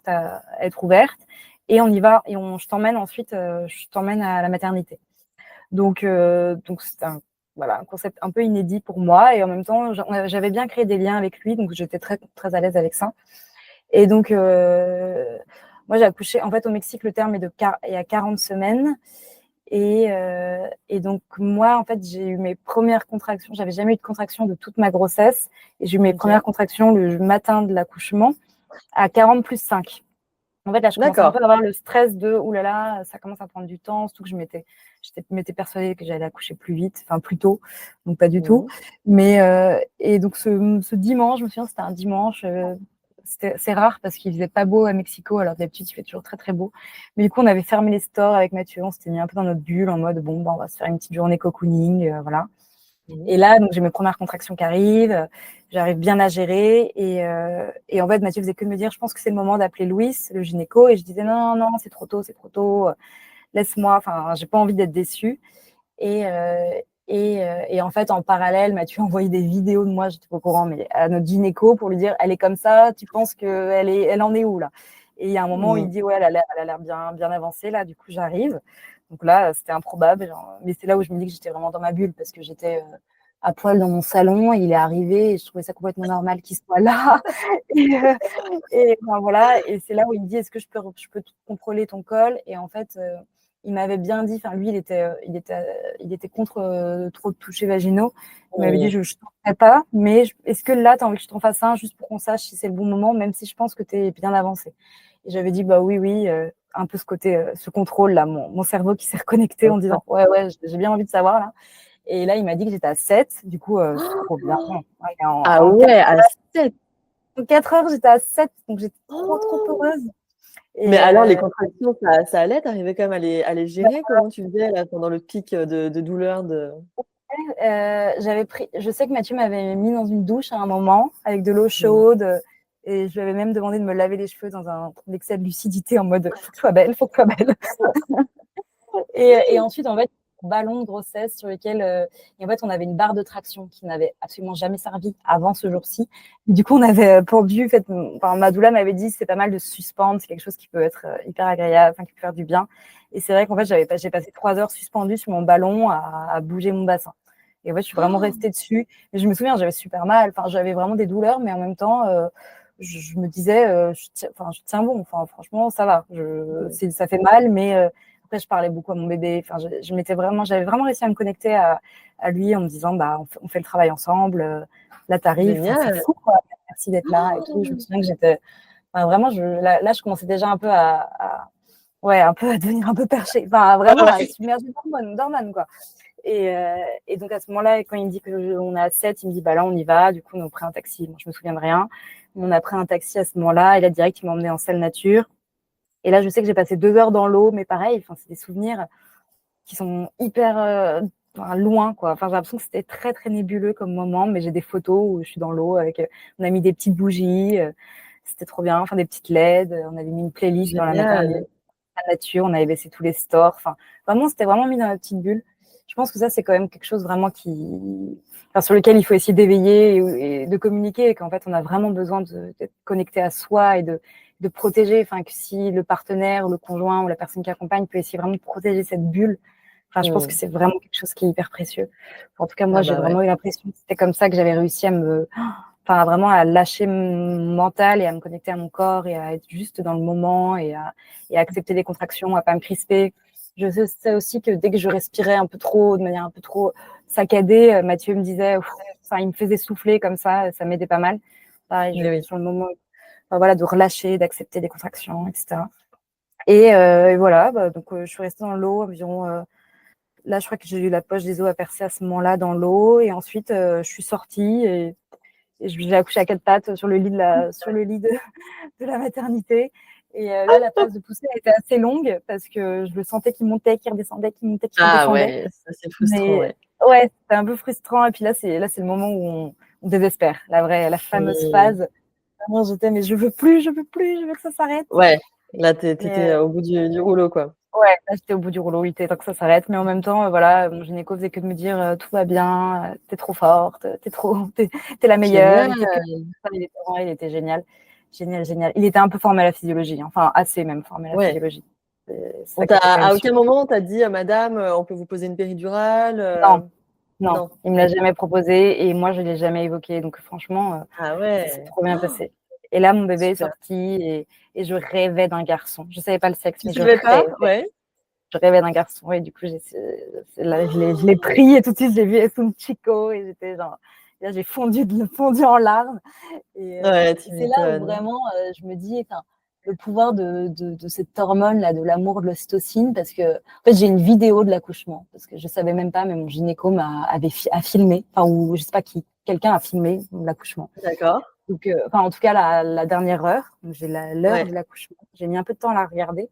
être ouverte et on y va et je t'emmène ensuite, je t'emmène à la maternité. Donc c'est un concept un peu inédit pour moi et en même temps, j'avais bien créé des liens avec lui, donc j'étais très, très à l'aise avec ça. Et donc, moi, j'ai accouché, en fait, au Mexique, le terme est il y a 40 semaines. Et donc, moi, en fait, j'ai eu mes premières contractions. J'avais jamais eu de contractions de toute ma grossesse. Et j'ai eu mes premières contractions le matin de l'accouchement à 40 plus 5. En fait, là, je commençais un peu à avoir le stress de « oulala, ça commence à prendre du temps », surtout que je m'étais persuadée que j'allais accoucher plus tôt, donc pas du tout. Mais, et donc, ce dimanche, je me souviens, c'était un dimanche, c'est rare parce qu'il faisait pas beau à Mexico, alors d'habitude, il fait toujours très, très beau. Mais du coup, on avait fermé les stores avec Mathieu, on s'était mis un peu dans notre bulle en mode « bon, on va se faire une petite journée cocooning, voilà ». Et là, donc, j'ai mes premières contractions qui arrivent, j'arrive bien à gérer. Et en fait, Mathieu faisait que de me dire, je pense que c'est le moment d'appeler Louis, le gynéco. Et je disais, non, non, c'est trop tôt, laisse-moi, j'ai pas envie d'être déçue. Et en fait, en parallèle, Mathieu envoyé des vidéos de moi, j'étais pas au courant, mais à notre gynéco pour lui dire, elle est comme ça, tu penses elle en est où là? Et il y a un moment où il dit, ouais, elle a l'air bien, bien avancée là, du coup, j'arrive. Donc là, c'était improbable, mais c'est là où je me dis que j'étais vraiment dans ma bulle parce que j'étais à poil dans mon salon, il est arrivé et je trouvais ça complètement normal qu'il soit là. Et voilà, et c'est là où il me dit, est-ce que je peux contrôler ton col? Et en fait, il m'avait bien dit, lui, il était contre trop de touchés vaginaux. Il m'avait dit, je ne t'en ferai pas, mais est-ce que là, tu as envie que je t'en fasse un juste pour qu'on sache si c'est le bon moment, même si je pense que tu es bien avancé. Et j'avais dit, bah oui, un peu ce côté, ce contrôle là, mon cerveau qui s'est reconnecté en disant, ouais, j'ai bien envie de savoir là. Et là, il m'a dit que j'étais à 7. Du coup, trop bien. Ouais, Ah en 4 ouais, à 7. en 4 heures, j'étais à 7. Donc, j'étais trop heureuse. Mais Et alors, les contractions, ça allait? T'arrivais quand même à les bah, gérer? Comment tu faisais là, pendant le pic de douleur je sais que Mathieu m'avait mis dans une douche à un moment avec de l'eau chaude. Et je lui avais même demandé de me laver les cheveux dans un excès de lucidité en mode faut que tu sois belle, faut que tu sois belle. Et ensuite, en fait, ballon de grossesse sur lequel, et en fait, on avait une barre de traction qui n'avait absolument jamais servi avant ce jour-ci. Du coup, on avait pendu, ma doula m'avait dit c'est pas mal de suspendre, c'est quelque chose qui peut être hyper agréable, qui peut faire du bien. Et c'est vrai qu'en fait, j'ai passé 3 heures suspendue sur mon ballon à bouger mon bassin. Et en fait, je suis vraiment restée dessus. Et je me souviens, j'avais super mal. J'avais vraiment des douleurs, mais en même temps, je me disais, je tiens bon. Franchement, ça va. Ça fait mal, mais après, je parlais beaucoup à mon bébé. J'avais vraiment réussi à me connecter à lui en me disant, bah, on fait le travail ensemble. Là, t'arrives. C'est fou, quoi. Merci d'être là et tout. Je me souviens que j'étais vraiment, là, je commençais déjà un peu un peu à devenir un peu perché. Vraiment à submerger d'hormones, quoi. Et donc, à ce moment-là, quand il me dit qu'on est à 7, il me dit, bah là, on y va. Du coup, on a pris un taxi. Moi, je me souviens de rien. On a pris un taxi à ce moment-là. Et là, direct, il m'a emmené en salle nature. Et là, je sais que j'ai passé 2 heures dans l'eau, mais pareil, c'est des souvenirs qui sont hyper loin, quoi. J'ai l'impression que c'était très, très nébuleux comme moment, mais j'ai des photos où je suis dans l'eau on a mis des petites bougies, c'était trop bien, des petites LED, on avait mis une playlist dans la maternité, la nature, on avait baissé tous les stores, vraiment, c'était vraiment mis dans la petite bulle. Je pense que ça, c'est quand même quelque chose vraiment sur lequel il faut essayer d'éveiller et de communiquer, et qu'en fait, on a vraiment besoin d'être connecté à soi et de protéger, que si le partenaire, le conjoint ou la personne qui accompagne peut essayer vraiment de protéger cette bulle, je pense que c'est vraiment quelque chose qui est hyper précieux. En tout cas, moi, j'ai vraiment eu l'impression que c'était comme ça que j'avais réussi vraiment à lâcher mon mental et à me connecter à mon corps et à être juste dans le moment et à accepter les contractions, à pas me crisper. Je sais aussi que dès que je respirais un peu trop, de manière un peu trop saccadée, Mathieu me disait, il me faisait souffler comme ça m'aidait pas mal. Pareil, sur le moment, de relâcher, d'accepter les contractions, etc. Et voilà, donc je suis restée dans l'eau environ. Là, je crois que j'ai eu la poche des os à percer à ce moment-là dans l'eau. Et ensuite, je suis sortie et j'ai accouché à 4 pattes sur le lit de la maternité. Et là, la phase de poussée a été assez longue parce que je le sentais qui montait, qui redescendait, qui montait, qui redescendait. Ah ouais, ça c'est frustrant, ouais. Ouais, c'était un peu frustrant. Et puis là, c'est le moment où on désespère, la fameuse phase. Vraiment, j'étais, mais je veux plus, je veux que ça s'arrête. Ouais, là, t'étais au bout du rouleau, quoi. Ouais, là, j'étais au bout du rouleau, il était temps que ça s'arrête. Mais en même temps, mon gynéco faisait que de me dire tout va bien, t'es trop forte, t'es la meilleure. Il était génial. Génial. Il était un peu formé à la physiologie, assez même formé à la physiologie. À aucun moment, on t'a dit, madame, on peut vous poser une péridurale? Non, il me l'a jamais proposé et moi, je l'ai jamais évoqué. Donc, franchement, Ah ça s'est ouais. trop bien passé. Et là, mon bébé est sorti et je rêvais d'un garçon. Je savais pas le sexe, mais je rêvais d'un garçon. Et du coup, je l'ai pris et tout de suite, j'ai vu son chico et j'étais genre, là, j'ai fondu en larmes. Et c'est là où vraiment, je me dis, le pouvoir de cette hormone-là, de l'amour, de l'ocytocine, parce que, en fait, j'ai une vidéo de l'accouchement, parce que je savais même pas, mais mon gynéco a filmé, ou je sais pas qui, quelqu'un a filmé l'accouchement. D'accord. Donc, en tout cas, la dernière heure, j'ai l'heure de l'accouchement. J'ai mis un peu de temps à la regarder.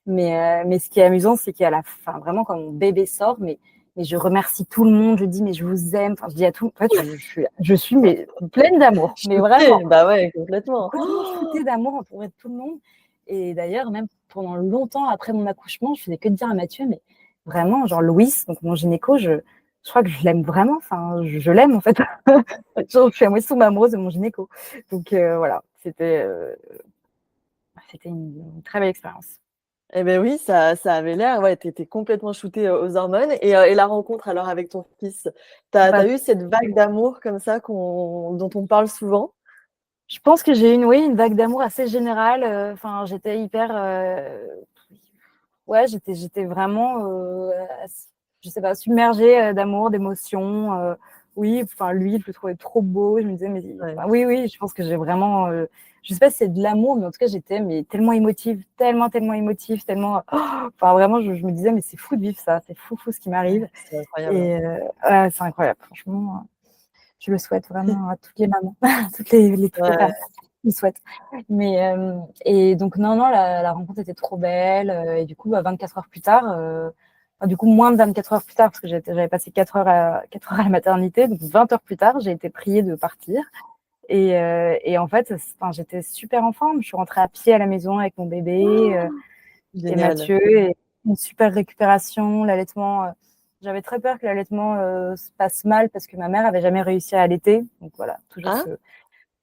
Mais ce qui est amusant, c'est qu'à la fin, vraiment, quand mon bébé sort, mais je remercie tout le monde, je dis, mais je vous aime. Je dis à tout. En fait, je suis mais, pleine d'amour. Mais vraiment. Bah ouais, complètement. Complètement shootée d'amour entourée de tout le monde. Et d'ailleurs, même pendant longtemps après mon accouchement, je faisais que de dire à Mathieu, mais vraiment, genre Louis, donc mon gynéco, je crois que je l'aime vraiment. Je l'aime en fait. Je suis à moitié sous amoureuse de mon gynéco. Donc voilà, c'était une très belle expérience. Eh ben oui, ça avait l'air. Ouais, t'étais complètement shootée aux hormones. Et la rencontre alors avec ton fils, t'as eu cette vague d'amour comme ça dont on parle souvent? Je pense que j'ai eu une vague d'amour assez générale. J'étais hyper, j'étais vraiment, je sais pas, submergée d'amour, d'émotions. oui, enfin, lui, je le trouvais trop beau. Je me disais, mais Ouais. enfin, oui, je pense que j'ai vraiment, je sais pas si c'est de l'amour, mais en tout cas, j'étais mais tellement émotive, tellement émotive, tellement, enfin, vraiment, je me disais, mais c'est fou de vivre ça, c'est fou ce qui m'arrive. C'est incroyable, hein. Et ouais, c'est incroyable, franchement. Je le souhaite vraiment à toutes les mamans, toutes les Ouais. femmes qui le souhaitent. Mais, et donc, non, la rencontre était trop belle. Et du coup, 24 heures plus tard, enfin, du coup, moins de 24 heures plus tard, parce que j'avais passé 4 heures à la maternité. Donc, 20 heures plus tard, j'ai été priée de partir. Et en fait, enfin, j'étais super en forme. Je suis rentrée à pied à la maison avec mon bébé et Génial. Mathieu. Et une super récupération. L'allaitement, j'avais très peur que l'allaitement se passe mal parce que ma mère avait jamais réussi à allaiter. Donc voilà, toujours Ah?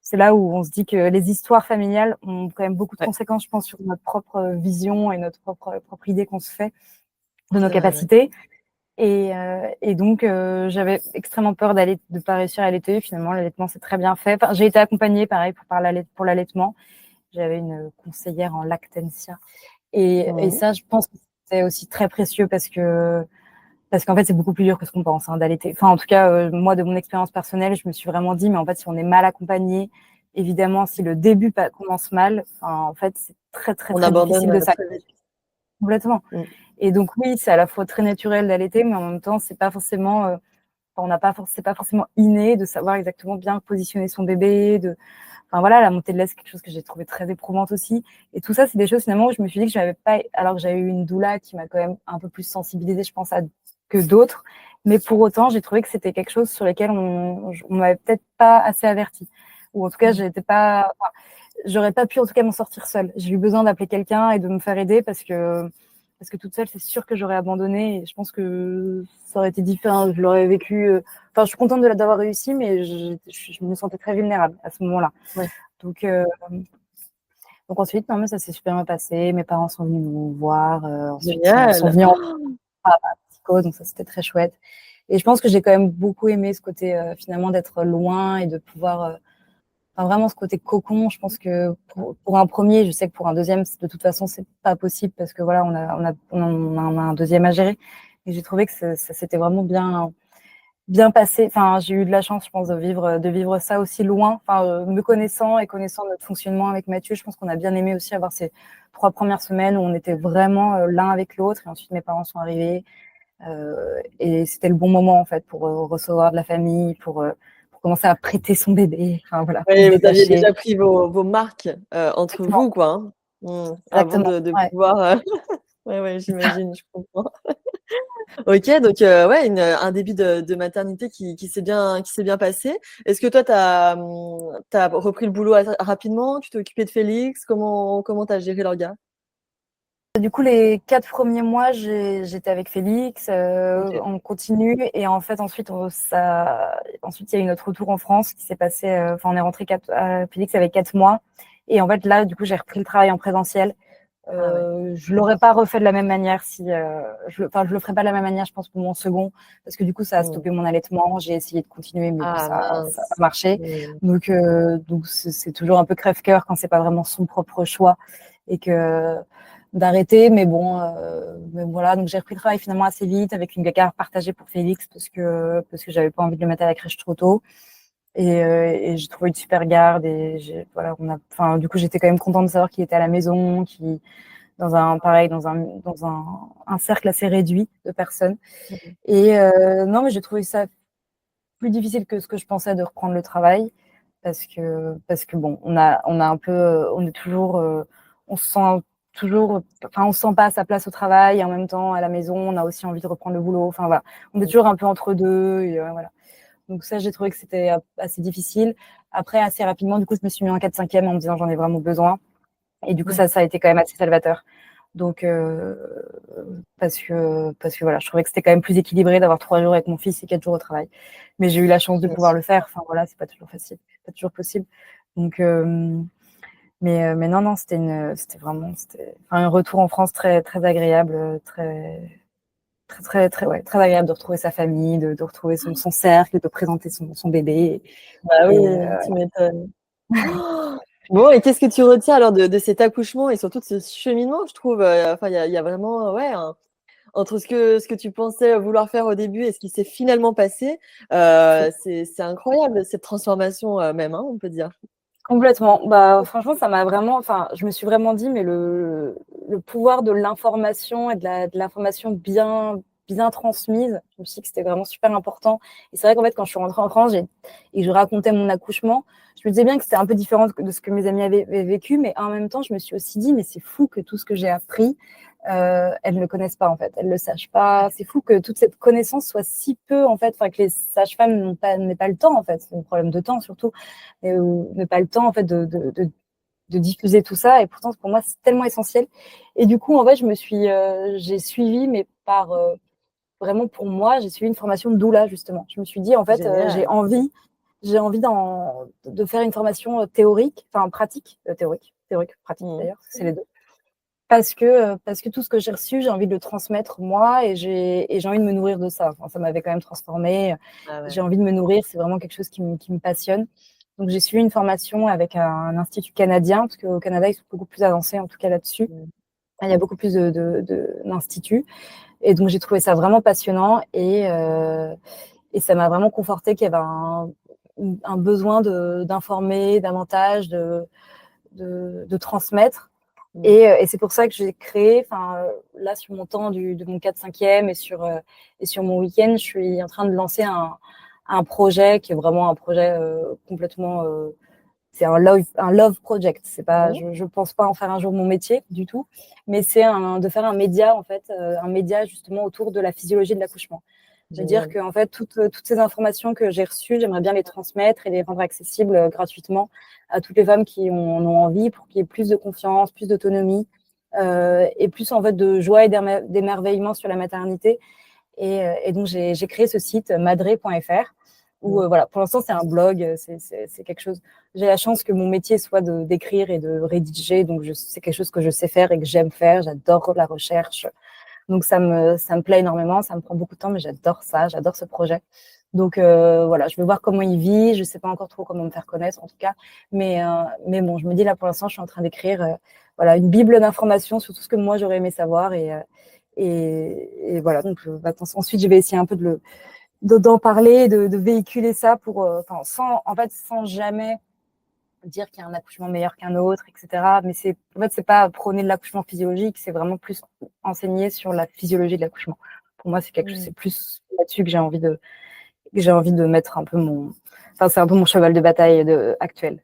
c'est là où on se dit que les histoires familiales ont quand même beaucoup de Ouais, conséquences, je pense, sur notre propre vision et notre propre idée qu'on se fait de nos c'est vrai, ouais. capacités. Et donc, j'avais extrêmement peur de pas réussir à allaiter. Finalement, l'allaitement s'est très bien fait. Enfin, j'ai été accompagnée, pareil, pour l'allaitement. J'avais une conseillère en lactancia. Et Mmh. ça, je pense que c'est aussi très précieux parce qu'en fait, c'est beaucoup plus dur que ce qu'on pense d'allaiter. Enfin, en tout cas, moi, de mon expérience personnelle, je me suis vraiment dit, mais en fait, si on est mal accompagné, évidemment, si le début commence mal, enfin, en fait, c'est On très abandonne difficile de très s'arrêter vite. complètement. Mmh. Et donc, oui, c'est à la fois très naturel d'allaiter, mais en même temps, c'est pas forcément, c'est pas forcément inné de savoir exactement bien positionner son bébé, enfin voilà, la montée de lait, c'est quelque chose que j'ai trouvé très éprouvante aussi. Et tout ça, c'est des choses finalement où je me suis dit que je n'avais pas, alors que j'avais eu une doula qui m'a quand même un peu plus sensibilisée, je pense, que d'autres. Mais pour autant, j'ai trouvé que c'était quelque chose sur lequel on m'avait peut-être pas assez averti. Ou en tout cas, Mmh. j'aurais pas pu en tout cas m'en sortir seule. J'ai eu besoin d'appeler quelqu'un et de me faire aider parce que toute seule, c'est sûr que j'aurais abandonné. Et je pense que ça aurait été différent. Je l'aurais vécu. Enfin, je suis contente d'avoir réussi, mais je me sentais très vulnérable à ce moment-là. Ouais. Donc, ensuite, non, mais ça s'est super bien passé. Mes parents sont venus nous voir. Ensuite, sont Génial! venus en psycho, donc ça, c'était très chouette. Et je pense que j'ai quand même beaucoup aimé ce côté, finalement, d'être loin et de pouvoir enfin, vraiment ce côté cocon. Je pense que pour un premier, je sais que pour un deuxième, de toute façon, c'est pas possible parce que voilà, on a un deuxième à gérer. Et j'ai trouvé que ça s'était vraiment bien passé. Enfin, j'ai eu de la chance, je pense, de vivre ça aussi loin. Enfin, me connaissant et connaissant notre fonctionnement avec Mathieu, je pense qu'on a bien aimé aussi avoir ces 3 premières semaines où on était vraiment l'un avec l'autre. Et ensuite, mes parents sont arrivés. Et c'était le bon moment, en fait, pour recevoir de la famille, pour commencer à prêter son bébé. Enfin, voilà, pour se Ouais, vous aviez détacher. déjà pris vos marques, entre Exactement. vous, quoi, hein? Mmh. Avant Exactement. de Ouais. pouvoir, ouais, j'imagine, je comprends. OK, donc ouais, un début de maternité qui s'est bien passé. Est-ce que toi, tu as, repris le boulot assez rapidement? Tu t'es occupée de Félix? Comment tu as géré l'orga? Du coup, les 4 premiers mois, j'étais avec Félix, OK. on continue et en fait ensuite il y a eu notre retour en France qui s'est passé, enfin on est rentré Félix avait 4 mois et en fait là, du coup, j'ai repris le travail en présentiel. Ah ouais. Je l'aurais pas refait de la même manière si, je le ferai pas de la même manière, je pense, pour mon second parce que du coup, ça a Mmh. stoppé mon allaitement. J'ai essayé de continuer, mais bon, Ah ça a mince. pas marché. Mmh. Donc c'est toujours un peu crève-cœur quand c'est pas vraiment son propre choix et que d'arrêter. Mais bon, mais voilà. Donc j'ai repris le travail finalement assez vite avec une garde partagée pour Félix parce que j'avais pas envie de le mettre à la crèche trop tôt. Et j'ai trouvé une super garde et voilà, enfin, du coup, j'étais quand même contente de savoir qu'il était à la maison, dans un cercle assez réduit de personnes. Mmh. Et non, mais j'ai trouvé ça plus difficile que ce que je pensais de reprendre le travail parce que bon, on a un peu, on est toujours, on se sent toujours, enfin, on se sent pas à sa place au travail et en même temps à la maison, on a aussi envie de reprendre le boulot. Enfin voilà, on est toujours un peu entre deux. Et, voilà. Donc ça, j'ai trouvé que c'était assez difficile. Après, assez rapidement, du coup, je me suis mis en 4/5e en me disant j'en ai vraiment besoin. Et du coup, Ouais. ça a été quand même assez salvateur. Donc, parce que voilà, je trouvais que c'était quand même plus équilibré d'avoir 3 jours avec mon fils et 4 jours au travail. Mais j'ai eu la chance de Bien pouvoir sûr. le faire. Enfin voilà, c'est pas toujours facile, c'est pas toujours possible. Donc, mais non, non, c'était un retour en France très, très agréable, très, très, très, ouais, très agréable de retrouver sa famille, de retrouver son cercle, de présenter son bébé. Bah oui, Et tu m'étonnes. Oh! Bon, et qu'est-ce que tu retiens alors de cet accouchement et surtout de ce cheminement? Je trouve, enfin, il y a vraiment, ouais, entre ce que tu pensais vouloir faire au début et ce qui s'est finalement passé, c'est incroyable cette transformation même, hein, on peut dire. Complètement. Bah, franchement, ça m'a vraiment. Enfin, je me suis vraiment dit, mais le pouvoir de l'information et de l'information bien transmise, je me suis dit que c'était vraiment super important. Et c'est vrai qu'en fait, quand je suis rentrée en France et que je racontais mon accouchement, je me disais bien que c'était un peu différent de ce que mes amis avaient vécu, mais en même temps, je me suis aussi dit, mais c'est fou que tout ce que j'ai appris, elles ne le connaissent pas en fait, elles ne le sachent pas. C'est fou que toute cette connaissance soit si peu en fait, enfin que les sages-femmes n'aient pas le temps en fait, c'est un problème de temps surtout, et n'aient pas le temps en fait de diffuser tout ça. Et pourtant pour moi c'est tellement essentiel. Et du coup en fait j'ai suivi, mais par vraiment pour moi, j'ai suivi une formation de doula justement. Je me suis dit en fait j'ai envie de faire une formation théorique, enfin pratique, théorique, pratique d'ailleurs, c'est les deux. Parce que tout ce que j'ai reçu, j'ai envie de le transmettre moi et j'ai envie de me nourrir de ça. Enfin, ça m'avait quand même transformée. Ah ouais. J'ai envie de me nourrir, c'est vraiment quelque chose qui me passionne. Donc j'ai suivi une formation avec un institut canadien, parce qu'au Canada, ils sont beaucoup plus avancés en tout cas là-dessus. Il y a beaucoup plus d'instituts. Et donc j'ai trouvé ça vraiment passionnant et ça m'a vraiment conforté qu'il y avait un besoin d'informer davantage, de transmettre. Et c'est pour ça que j'ai créé, là sur mon temps de mon 4-5e et sur mon week-end, je suis en train de lancer un projet qui est vraiment un projet complètement, c'est un love project. C'est pas, je pense pas en faire un jour mon métier du tout, mais c'est de faire un média en fait, un média justement autour de la physiologie de l'accouchement. C'est-à-dire que en fait, toutes ces informations que j'ai reçues, j'aimerais bien les transmettre et les rendre accessibles gratuitement à toutes les femmes qui en ont envie, pour qu'il y ait plus de confiance, plus d'autonomie et plus en fait de joie et d'émerveillement sur la maternité. Et donc j'ai créé ce site madré.fr où voilà, pour l'instant c'est un blog, c'est quelque chose. J'ai la chance que mon métier soit d'écrire et de rédiger, donc c'est quelque chose que je sais faire et que j'aime faire. J'adore la recherche. Donc ça me plaît énormément, ça me prend beaucoup de temps, mais j'adore ça, j'adore ce projet. Donc voilà, je vais voir comment il vit. Je sais pas encore trop comment me faire connaître en tout cas, mais bon, je me dis là pour l'instant, je suis en train d'écrire voilà une bible d'informations sur tout ce que moi j'aurais aimé savoir et voilà. Donc ensuite, je vais essayer un peu d'en parler, de véhiculer ça pour sans jamais dire qu'il y a un accouchement meilleur qu'un autre, etc. Mais c'est pas prôner de l'accouchement physiologique, c'est vraiment plus enseigner sur la physiologie de l'accouchement. Pour moi, c'est plus là-dessus que j'ai envie de mettre un peu c'est un peu mon cheval de bataille actuel.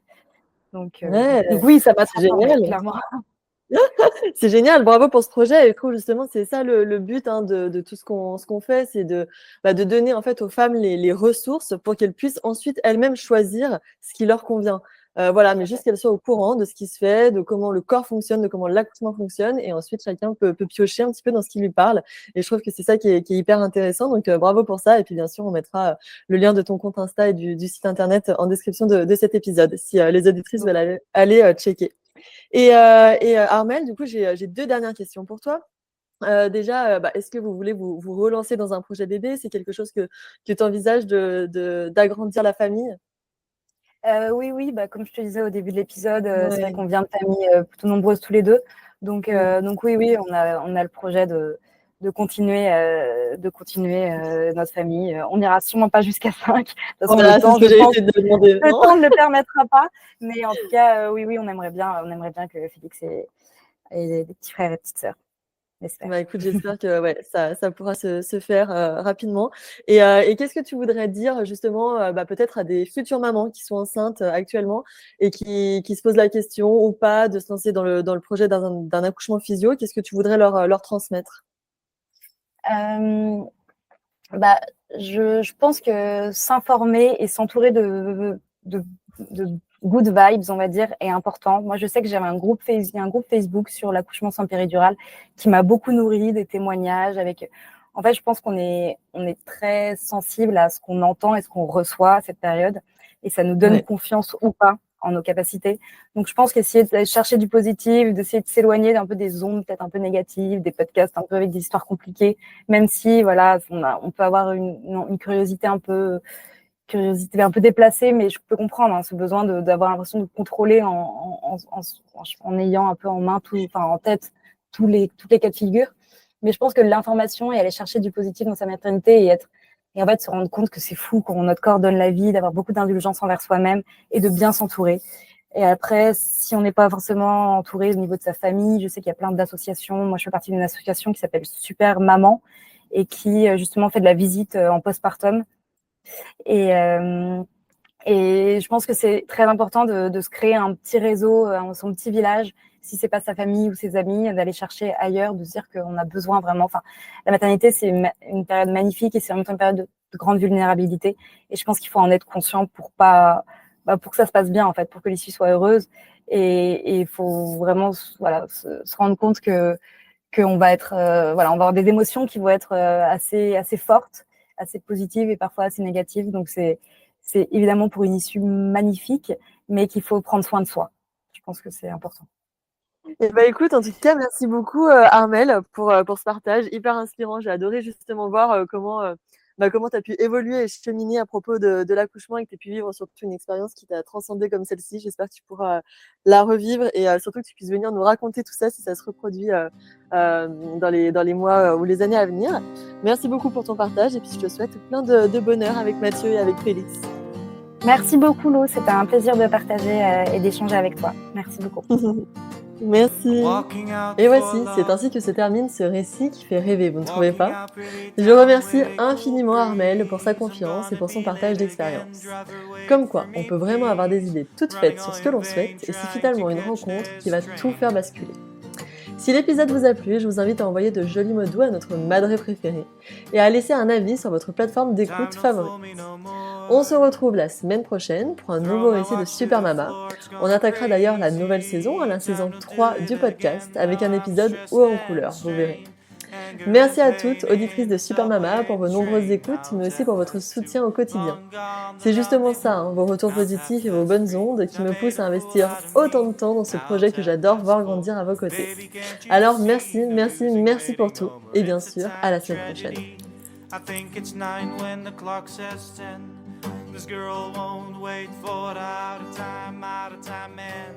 Donc oui, ça m'a transformée, clairement. C'est génial, bravo pour ce projet. Et je trouve justement c'est ça le but de tout ce qu'on fait, c'est de donner en fait aux femmes les ressources pour qu'elles puissent ensuite elles-mêmes choisir ce qui leur convient. Voilà, mais juste qu'elles soient au courant de ce qui se fait, de comment le corps fonctionne, de comment l'accouchement fonctionne, et ensuite chacun peut piocher un petit peu dans ce qui lui parle. Et je trouve que c'est ça qui est hyper intéressant. Donc bravo pour ça. Et puis bien sûr, on mettra le lien de ton compte Insta et du site internet en description de cet épisode si les auditrices veulent aller checker. Et Armelle, du coup, j'ai 2 dernières questions pour toi. Déjà, est-ce que vous voulez vous relancer dans un projet bébé? C'est quelque chose que tu envisages d'agrandir la famille? Oui, comme je te disais au début de l'épisode, c'est vrai qu'on vient de familles plutôt nombreuses tous les deux. Donc oui, on a le projet de continuer notre famille. On n'ira sûrement pas jusqu'à 5. De toute façon, Voilà, le temps, c'est ce que j'ai essayé de demander. Le temps ne le permettra pas. Mais en tout cas, oui, on aimerait bien que Félix ait des petits frères et petites sœurs. Écoute, j'espère que ça pourra se faire rapidement. Et qu'est-ce que tu voudrais dire justement peut-être à des futures mamans qui sont enceintes actuellement et qui se posent la question ou pas de se lancer dans le projet d'un accouchement physio? Qu'est-ce que tu voudrais leur transmettre? Je pense que s'informer et s'entourer de good vibes, on va dire, est important. Moi, je sais que j'avais un groupe Facebook sur l'accouchement sans péridurale qui m'a beaucoup nourri, des témoignages En fait, je pense qu'on est très sensible à ce qu'on entend et ce qu'on reçoit à cette période, et ça nous donne confiance ou pas en nos capacités. Donc, je pense qu'essayer de chercher du positif, d'essayer de s'éloigner d'un peu des ondes peut-être un peu négatives, des podcasts un peu avec des histoires compliquées, même si, voilà, on peut avoir une curiosité un peu déplacée, mais je peux comprendre ce besoin d'avoir l'impression de contrôler en ayant un peu en tête toutes les cas de figure. Mais je pense que l'information et aller chercher du positif dans sa maternité et en fait se rendre compte que c'est fou quand notre corps donne la vie, d'avoir beaucoup d'indulgence envers soi-même et de bien s'entourer. Et après, si on n'est pas forcément entouré au niveau de sa famille, je sais qu'il y a plein d'associations. Moi, je fais partie d'une association qui s'appelle Super Maman et qui justement fait de la visite en postpartum. Et, et je pense que c'est très important de se créer un petit réseau, son petit village, si c'est pas sa famille ou ses amis, d'aller chercher ailleurs, de se dire qu'on a besoin vraiment. Enfin, la maternité, c'est une période magnifique et c'est en même temps une période de grande vulnérabilité. Et je pense qu'il faut en être conscient pour pas, pour que ça se passe bien en fait, pour que l'issue soit heureuse. Et il faut vraiment, voilà, se rendre compte qu'on va être, voilà, on va avoir des émotions qui vont être assez fortes, assez positives et parfois assez négatives. Donc c'est évidemment pour une issue magnifique, mais qu'il faut prendre soin de soi. Je pense que c'est important. Et bah écoute, en tout cas, merci beaucoup Armelle pour ce partage hyper inspirant. J'ai adoré justement voir comment tu as pu évoluer et cheminer à propos de l'accouchement et que tu as pu vivre surtout une expérience qui t'a transcendée comme celle-ci. J'espère que tu pourras la revivre et surtout que tu puisses venir nous raconter tout ça si ça se reproduit dans les mois ou les années à venir. Merci beaucoup pour ton partage et puis je te souhaite plein de bonheur avec Mathieu et avec Félix. Merci beaucoup Lou, c'était un plaisir de partager et d'échanger avec toi. Merci beaucoup. Merci. Et voici, c'est ainsi que se termine ce récit qui fait rêver, vous ne trouvez pas? Je remercie infiniment Armelle pour sa confiance et pour son partage d'expérience. Comme quoi, on peut vraiment avoir des idées toutes faites sur ce que l'on souhaite et c'est finalement une rencontre qui va tout faire basculer. Si l'épisode vous a plu, je vous invite à envoyer de jolis mots doux à notre madré préférée et à laisser un avis sur votre plateforme d'écoute favorite. On se retrouve la semaine prochaine pour un nouveau récit de Super Mama. On attaquera d'ailleurs la nouvelle saison, la saison 3 du podcast, avec un épisode haut en couleur, vous verrez. Merci à toutes, auditrices de Super Mama, pour vos nombreuses écoutes, mais aussi pour votre soutien au quotidien. C'est justement ça, vos retours positifs et vos bonnes ondes, qui me poussent à investir autant de temps dans ce projet que j'adore voir grandir à vos côtés. Alors merci, merci, merci pour tout, et bien sûr, à la semaine prochaine. I think it's 9 when the clock says 10. This girl won't wait for the out of time man.